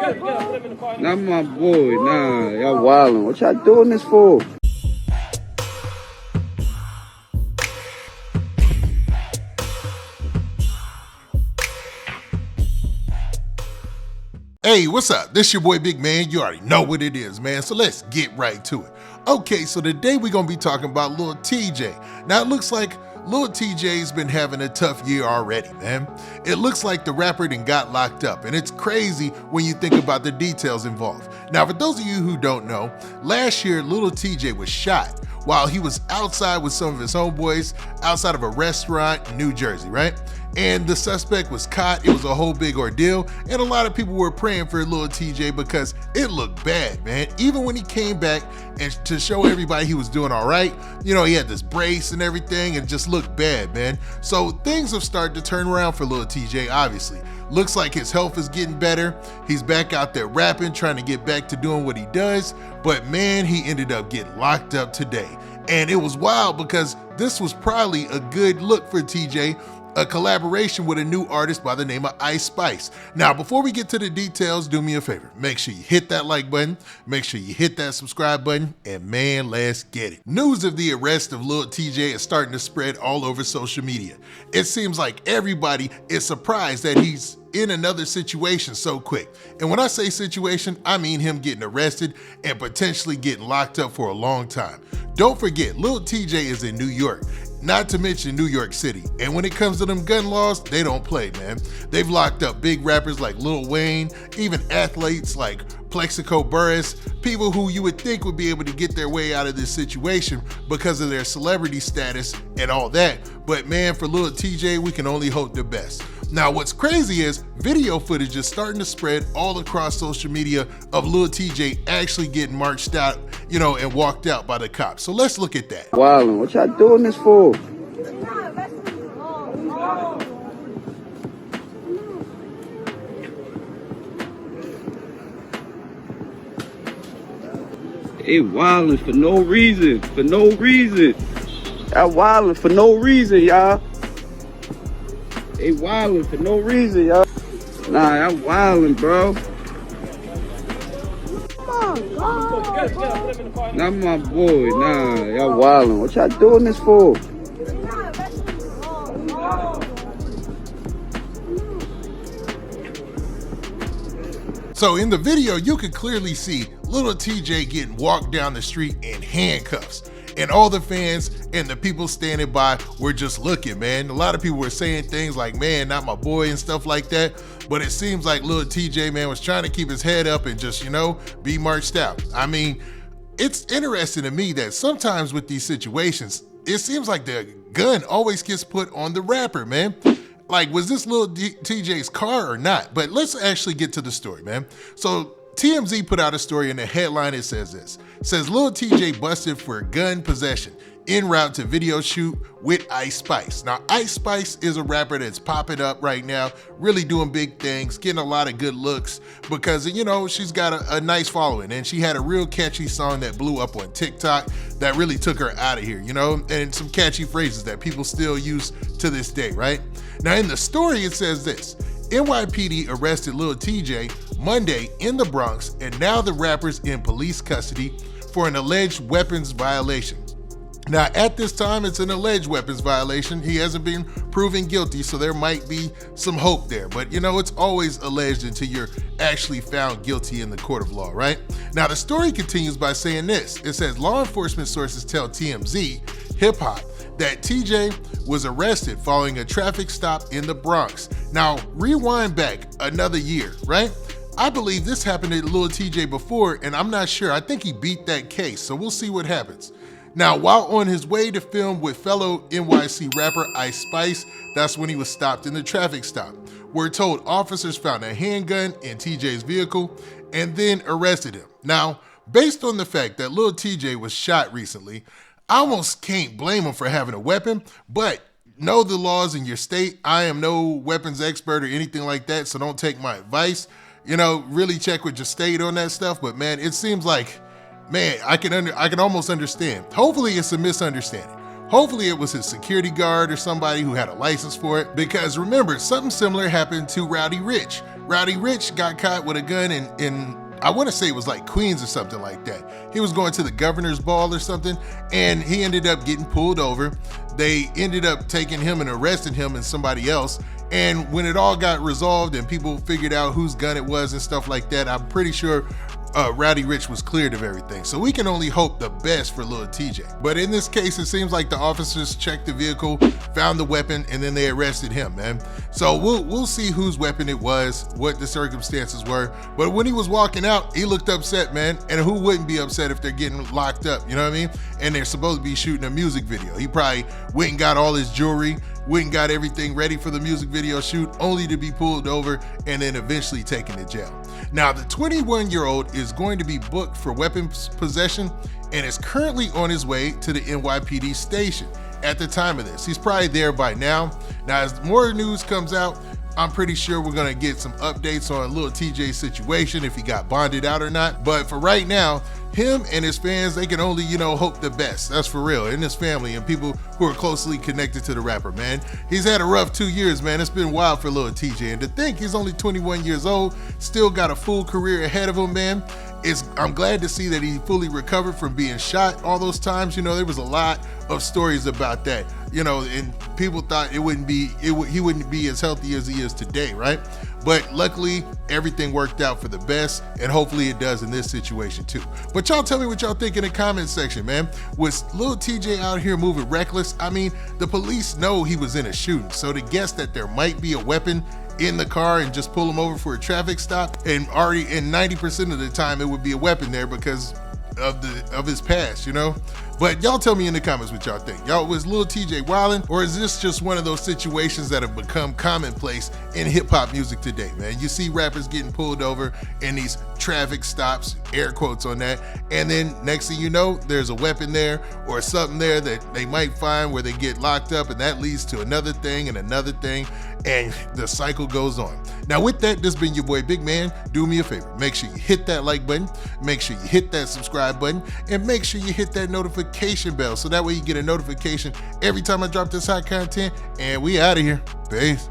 Not my boy, nah, y'all wildin'. What y'all doing this for? Hey, what's up? This your boy Big Man. You already know what it is, man. So let's get right to it. Okay, so today we're gonna be talking about Lil Tjay. Now it looks like Lil Tjay's been having a tough year already, man. It looks like the rapper done got locked up, and it's crazy when you think about the details involved. Now, for those of you who don't know, last year Lil Tjay was shot while he was outside with some of his homeboys outside of a restaurant in New Jersey, right? And the suspect was caught. It was a whole big ordeal, and a lot of people were praying for Lil Tjay because it looked bad, man. Even when he came back and to show everybody he was doing all right, you know, he had this brace and everything, and it just looked bad, man. So things have started to turn around for Lil Tjay, obviously. Looks like his health is getting better. He's back out there rapping, trying to get back to doing what he does. But man, he ended up getting locked up today. And it was wild because this was probably a good look for Tjay, a collaboration with a new artist by the name of Ice Spice. Now, before we get to the details, do me a favor. Make sure you hit that like button, make sure you hit that subscribe button, and man, let's get it. News of the arrest of Lil Tjay is starting to spread all over social media. It seems like everybody is surprised that he's in another situation so quick. And when I say situation, I mean him getting arrested and potentially getting locked up for a long time. Don't forget, Lil Tjay is in New York, not to mention New York City. And when it comes to them gun laws, they don't play, man. They've locked up big rappers like Lil Wayne, even athletes like Plexico Burress, people who you would think would be able to get their way out of this situation because of their celebrity status and all that. But man, for Lil Tjay, we can only hope the best. Now, what's crazy is video footage is starting to spread all across social media of Lil Tjay actually getting marched out, you know, and walked out by the cops. So let's look at that. Wildin', what y'all doing this for? They wildin' for no reason, Y'all wildin' for no reason, y'all. They wildin' for no reason, y'all. Nah, y'all wildin', bro. Not my boy, nah, y'all wildin'. What y'all doing this for? So in the video, you can clearly see Lil Tjay getting walked down the street in handcuffs. And all the fans and the people standing by were just looking, man. A lot of people were saying things like, man, not my boy and stuff like that. But it seems like Lil Tjay, man, was trying to keep his head up and just, you know, be marched out. I mean, it's interesting to me that sometimes with these situations, it seems like the gun always gets put on the rapper, man. Like, was this Lil Tjay's car or not? But let's actually get to the story, man. So TMZ put out a story, and the headline, it says this. It says, Lil Tjay busted for gun possession en route to video shoot with Ice Spice. Now, Ice Spice is a rapper that's popping up right now, really doing big things, getting a lot of good looks because, you know, she's got a nice following, and she had a real catchy song that blew up on TikTok that really took her out of here, you know, and some catchy phrases that people still use to this day, right? Now, in the story, it says this. NYPD arrested Lil Tjay Monday in the Bronx, and now the rapper's in police custody for an alleged weapons violation. Now, at this time, it's an alleged weapons violation. He hasn't been proven guilty, so there might be some hope there. But, you know, it's always alleged until you're actually found guilty in the court of law, right? Now, the story continues by saying this. It says, law enforcement sources tell TMZ Hip Hop that Tjay was arrested following a traffic stop in the Bronx. Now, rewind back another year, right? I believe this happened to Lil Tjay before, and I'm not sure. I think he beat that case, so we'll see what happens. Now, while on his way to film with fellow NYC rapper Ice Spice, that's when he was stopped in the traffic stop. We're told officers found a handgun in Tjay's vehicle and then arrested him. Now, based on the fact that Lil Tjay was shot recently, I almost can't blame him for having a weapon, but know the laws in your state. I am no weapons expert or anything like that, so don't take my advice. You know, really check with your state on that stuff, but man, it seems like, man, I can almost understand. Hopefully it's a misunderstanding. Hopefully it was his security guard or somebody who had a license for it, because remember, something similar happened to Rowdy Rich. Rowdy Rich got caught with a gun in I want to say it was like Queens or something like that. He was going to the governor's ball or something, and he ended up getting pulled over. They ended up taking him and arresting him and somebody else. And when it all got resolved and people figured out whose gun it was and stuff like that, I'm pretty sure Rowdy Rich was cleared of everything. So we can only hope the best for Lil Tjay. But in this case, it seems like the officers checked the vehicle, found the weapon, and then they arrested him, man. So we'll see whose weapon it was, what the circumstances were. But when he was walking out, he looked upset, man. And who wouldn't be upset if they're getting locked up, you know what I mean? And they're supposed to be shooting a music video. He probably went and got all his jewelry, went and got everything ready for the music video shoot, only to be pulled over and then eventually taken to jail. Now, the 21-year-old is going to be booked for weapons possession and is currently on his way to the NYPD station at the time of this. He's probably there by now. Now, as more news comes out, I'm pretty sure we're gonna get some updates on Lil Tjay's situation, if he got bonded out or not. But for right now, him and his fans, they can only, hope the best. That's for real. And his family and people who are closely connected to the rapper, man. He's had a rough 2 years, man. It's been wild for Lil Tjay. And to think he's only 21 years old, still got a full career ahead of him, man. I'm glad to see that he fully recovered from being shot all those times. There was a lot of stories about that, and people thought he wouldn't be as healthy as he is today, right? But luckily, everything worked out for the best, and hopefully it does in this situation too. But y'all tell me what y'all think in the comment section, man. Was Lil Tjay out here moving reckless? I mean, the police know he was in a shooting, so to guess that there might be a weapon in the car and just pull him over for a traffic stop, and already in 90% of the time it would be a weapon there because of his past, But y'all tell me in the comments what y'all think. Y'all, was Lil Tjay wildin', or is this just one of those situations that have become commonplace in hip hop music today, man? You see rappers getting pulled over in these traffic stops, air quotes on that, and then next thing you know, there's a weapon there or something there that they might find where they get locked up, and that leads to another thing and another thing, and the cycle goes on. Now with that, this has been your boy Big Man. Do me a favor, make sure you hit that like button, make sure you hit that subscribe button, and make sure you hit that notification bell so that way you get a notification every time I drop this hot content. And we out of here. Peace.